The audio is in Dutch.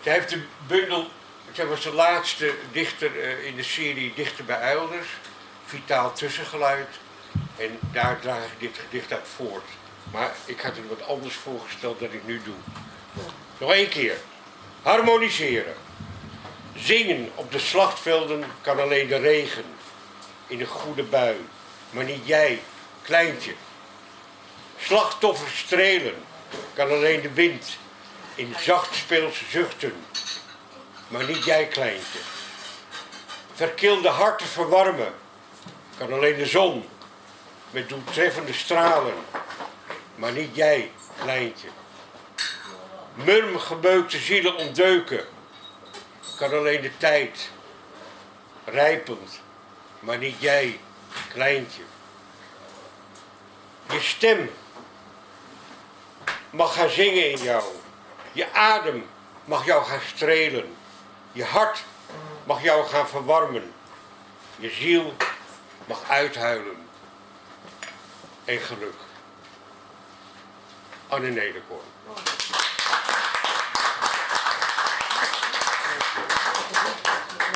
Zij heeft de bundel, zij was de laatste dichter in de serie Dichter bij Uilders, Vitaal Tussengeluid. En daar draag ik dit gedicht uit voort. Maar ik had het wat anders voorgesteld dan ik nu doe. Nog één keer. Harmoniseren. Zingen op de slachtvelden kan alleen de regen. In een goede bui. Maar niet jij, kleintje. Slachtoffers strelen kan alleen de wind. In zachtspeelse zuchten. Maar niet jij, kleintje. Verkilde harten verwarmen kan alleen de zon. Met doeltreffende stralen. Maar niet jij, kleintje. Murmgebeukte zielen ontdeuken. Kan alleen de tijd. Rijpend. Maar niet jij, kleintje. Je stem mag gaan zingen in jou. Je adem mag jou gaan strelen. Je hart mag jou gaan verwarmen. Je ziel mag uithuilen. En geluk. Anne Nederkoorn.